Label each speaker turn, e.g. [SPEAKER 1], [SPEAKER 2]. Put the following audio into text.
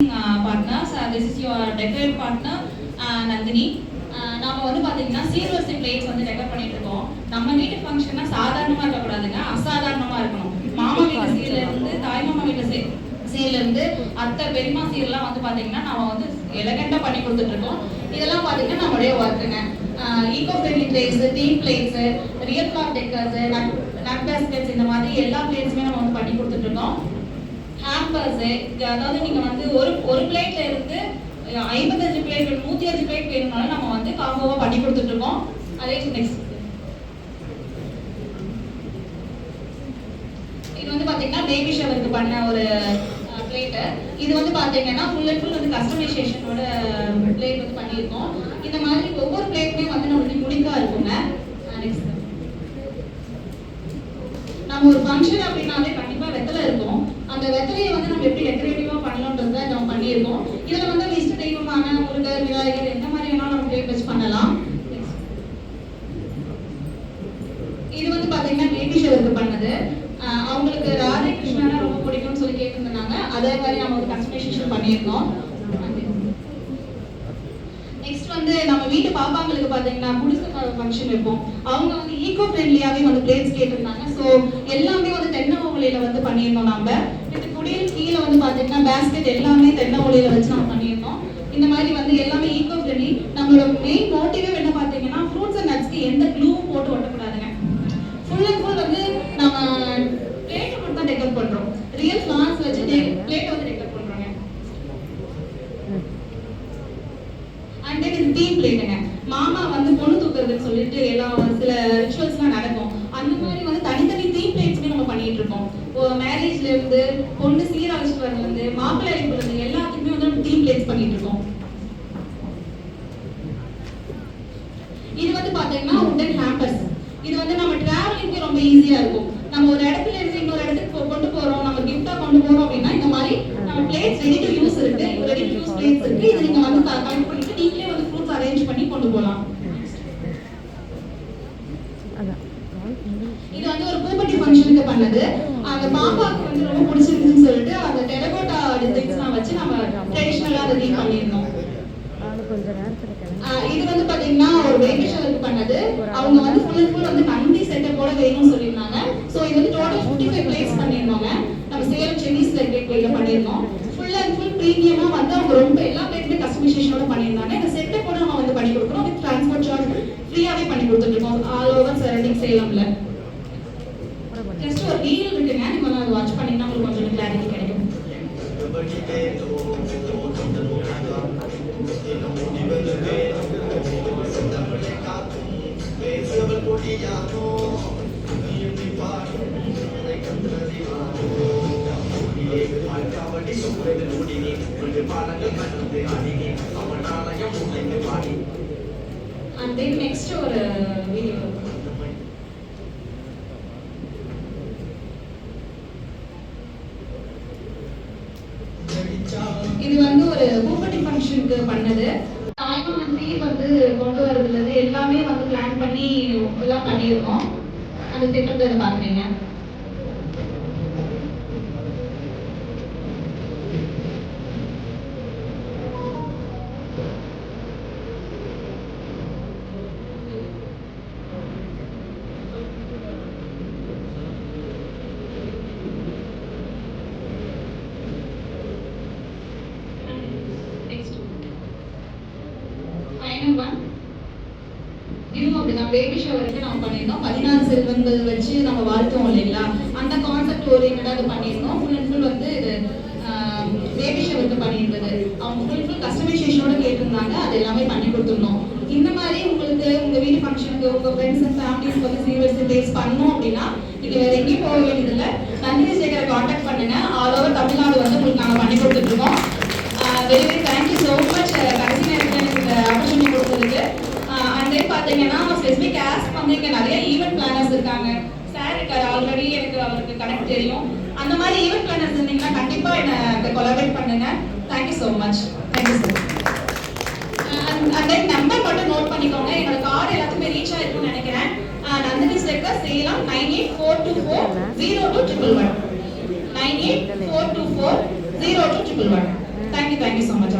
[SPEAKER 1] partners. This is your decorate partner Nandini. நாம வந்து பாத்தீங்கன்னா சீர்வரிசை பிளேட்ஸ் வந்து டெக்கர் பண்ணிட்டு இருக்கோம். நம்ம வீட்டு ஃபங்க்ஷன்னா சாதாரணமா இருக்க கூடாதுங்க, அசாதாரணமா இருக்கணும். மாமா வீட்டு சீர்ல இருந்து தாய் மாமா வீட்டு சீர்ல இருந்து அத்தை பெரியமா சீர்லாம் வந்து பாத்தீங்கன்னா நாம வந்து எலகண்டா பண்ணி கொடுத்துட்டு இருக்கோம். இதெல்லாம் பாத்தீங்கன்னா நம்மளுடைய ஒர்க்குங்க. Eco friendly plates, team plates, real cloth deckers, nut baskets, இந்த மாதிரி எல்லா பிளேட்ஸுமே நம்ம வந்து பண்ணி கொடுத்துட்டு இருக்கோம். ஹேம்பர்ஸ், அதாவது நீங்க வந்து ஒரு பிளேட்ல இருந்து 55 பிளேட் 105 பிளேட் வேணும்னாலும் நம்ம வந்து காம்போவா பண்ணி கொடுத்துட்டு இருக்கோம். அதே நெக்ஸ்ட் இது வந்து பாத்தீங்கன்னா பேபி ஷவருக்கு பண்ண ஒரு பிளேட். இது வந்து பாத்தீங்கன்னா ஃபுல் அண்ட் ஃபுல் வந்து கஸ்டமைசேஷனோட பிளேட் வந்து பண்ணியிருக்கோம். இந்த மாதிரி ஒவ்வொரு பிளேட்டுமே வந்து நம்மளுக்கு யூனிக்கா இருக்குங்க. நெக்ஸ்ட் நம்ம ஒரு ஃபங்க்ஷன் அப்படின்னாலே கண்டிப்பா வெத்தலை இருக்கும். அந்த வெத்தலையை வந்து நம்ம எப்படி டெக்கரேட்டிவா பண்ணலாம்ன்றத நம்ம பண்ணியிருக்கோம். இதுல வந்து இஷ்ட தெய்வமான முருகர், விநாயகர் எந்த மாதிரி வேணாலும் நம்ம பிளேட் வச்சு பண்ணலாம். இது வந்து பாத்தீங்கன்னா பேபி ஷவருக்கு பண்ணது. அவங்களுக்கு ராதே கிருஷ்ணனா ரொம்ப பிடிக்கும்னு சொல்லி கேட்டிருந்தாங்க. அதே மாதிரி நம்ம ஒரு கஸ்டமைசேஷன் பண்ணியிருக்கோம். நெக்ஸ்ட் வந்து நம்ம வீட்டு பாப்பாங்களுக்கு பாத்தீங்கன்னா குடிசை ஃபங்க்ஷன் வைப்போம். அவங்க வந்து ஈகோ ஃப்ரெண்ட்லியாவே வந்து பிளேட்ஸ் கேட்டிருந்தாங்க. ஸோ எல்லாமே வந்து தென்னை ஓலையில வந்து பண்ணியிருந்தோம். நம்ம இது குடியில் கீழே வந்து பாத்தீங்கன்னா பேஸ்கெட் எல்லாமே தென்னை ஓலையில வச்சு நம்ம பண்ணியிருந்தோம். இந்த மாதிரி வந்து எல்லாமே ஈகோ ஃப்ரெண்ட்லி. நம்மளோட மெயின் மோட்டிவே என்ன பாத்தீங்கன்னா ஃப்ரூட்ஸ் அண்ட் நட்ஸ்க்கு எந்த க்ளூவும் போட்டு ஒட்டக்கூடாதுங்க. ஃபுல் அண்ட் ஃபுல் வந்து நம்ம பிளேட்டை மட்டும் தான் டெக்கர் பண்றோம். ரியல் ஃபிளார்ஸ் வச்சு பிளேட்டை வந்து டெக்கர் பண்றோங்க. அண்ட் தென் இது டீம் பிளேட்டுங்க. மாமா வந்து பொண்ணு தூக்குறதுன்னு சொல்லிட்டு சில ரிச்சுவல்ஸ்லாம் நடக்கும். அந்த மாதிரி வந்து தனித்தனி டீம் பிளேட்ஸ்மே நம்ம பண்ணிட்டு இருக்கோம். மேரேஜ்ல இருந்து பொண்ணு சீர் அழைச்சிட்டு வரதுல இருந்து மாப்பிள்ளை அழைப்புல இருந்து எல்லாத்துக்குமே வந்து நம்ம டீம் பிளேட்ஸ் பண்ணிட்டு இருக்கோம். இது வந்து பாத்தீங்கன்னா உடன் ஹேம்பர்ஸ். இது வந்து நம்ம டிராவலிங்க்கு ரொம்ப ஈஸியா இருக்கும். நம்ம ஒரு இடத்துல இருந்து இன்னொரு இடத்துக்கு கொண்டு போறோம், நம்ம கிஃப்டா கொண்டு போறோம் அப்படின்னா இந்த மாதிரி நம்ம பிளேட்ஸ் ரெடி டு யூஸ் இருக்கு. ரெடி டு யூஸ் பிளேட்ஸ் இருக்கு. இது நீங்க வந்து கலெக்ட் பண்ணிட்டு நீங்களே வந்து ஃப்ரூட்ஸ் அரேஞ்ச் பண்ணி கொண்டு போகலாம். இது வந்து ஒரு பூப்பட்டி ஃபங்க்ஷனுக்கு பண்ணது. அந்த பாப்பாக்கு வந்து ரொம்ப பிடிச்சிருந்துன்னு சொல்லிட்டு அந்த டெரகோட்டா டிசைன்ஸ்லாம் வச்சு நம்ம ட்ரெடிஷனலா அதை தீம் பண்ணியிருந்தோம். இது வந்து பாத்தீங்கன்னா ஒரு பேபி ஷவருக்கு பண்ணது. அவங்க வந்து ஃபுல் அண்ட் ஃபுல் வந்து நந்தி செட்டப்போட வேணும்னு சொல்லியிருந்தாங்க. ஸோ இது வந்து டோட்டல் 55 பிளேட்ஸ் பண்ணியிருந்தோங்க. நம்ம சேலம் சென்னிஸ்ல கேட்ல பண்ணியிருந்தோம். ஃபுல் அண்ட் ஃபுல் ப்ரீமியமா வந்து அவங்க ரொம்ப எல்லா பிளேட்டுமே கஸ்டமைசேஷனோட பண்ணியிருந்தாங்க. இந்த செட்டப்போட நம்ம வந்து பண்ணி கொடுக்குறோம். வித் டிரான்ஸ்போர்ட் சார்ஜ் ஃப்ரீயாவே பண்ணி கொடுத்துட்டு இருக்கோம் ஆல் ஓவர் சரௌண்டிங் சேலம்ல. ஜஸ்ட் ஒரு ரீல் இருக்குங்க, நீங்க அதை வாட்ச் பண்ணீங்கன்னா உங்களுக்கு கொஞ்சம் கிளாரிட்டி கிடைக்கும். And then next ஒரு வீடியோ. இது வந்து ஒரு பூப்பட்டி ஃபங்க்ஷனுக்கு பண்ணது. தாய்மாமன் சீர் வந்து கொண்டு வரதுல எல்லாமே வந்து பிளான் பண்ணி எல்லாம் பண்ணியிருக்கோம். அந்த திட்டத்தை பாக்குறீங்க. பேபி ஷவருக்கு நம்ம பண்ணியிருந்தோம். 16 செல்வங்கள் வச்சு நம்ம வாழ்த்தோம் இல்லைங்களா, அந்த கான்செப்ட் ஓரியன்டா அது பண்ணியிருந்தோம். ஃபுல் அண்ட் ஃபுல் வந்து இது பேபி ஷவருக்கு பண்ணியிருந்தது. அவங்க ஃபுல் ஃபுல் கஸ்டமைசேஷனோட கேட்டிருந்தாங்க. அது எல்லாமே பண்ணி கொடுத்துருந்தோம். இந்த மாதிரி உங்களுக்கு உங்க வீட்டு ஃபங்க்ஷனுக்கு உங்க ஃப்ரெண்ட்ஸ் அண்ட் ஃபேமிலிஸ்க்கு வந்து சீர்வரிசை பிளேஸ் பண்ணணும் அப்படின்னா நீங்க வேற எங்கேயும் போக வேண்டியதில்லை. நந்தினி சேகரை கான்டாக்ட் பண்ணுங்க. ஆல் ஓவர் தமிழ்நாடு வந்து உங்களுக்கு நாங்கள் பண்ணி கொடுத்துட்டு இருக்கோம். Very very thank you so much. கடைசி நேரத்தில் எனக்கு இந்த ஆப்பர்ச்சுனிட்டி கொடுத்ததுக்கு. அண்ட் தென் பார்த்தீங்கன்னா ஸ்பெசிஃபிக் ஆஸ்க் வந்து இங்கே நிறைய ஈவெண்ட் பிளானர்ஸ் இருக்காங்க. சார் இருக்காரு, ஆல்ரெடி எனக்கு அவருக்கு கனெக்ட் தெரியும். அந்த மாதிரி ஈவெண்ட் பிளானர்ஸ் இருந்தீங்கன்னா கண்டிப்பாக என்னை கொலாபரேட் பண்ணுங்க. Thank you so much. Thank you sir. And then number மட்டும் நோட் பண்ணிக்கோங்க. என்னோட கார்டு எல்லாத்துக்குமே ரீச் ஆயிருக்கும்னு நினைக்கிறேன். Nandini sticker Salem 9842402111 9842402111. Thank you. Thank you so much.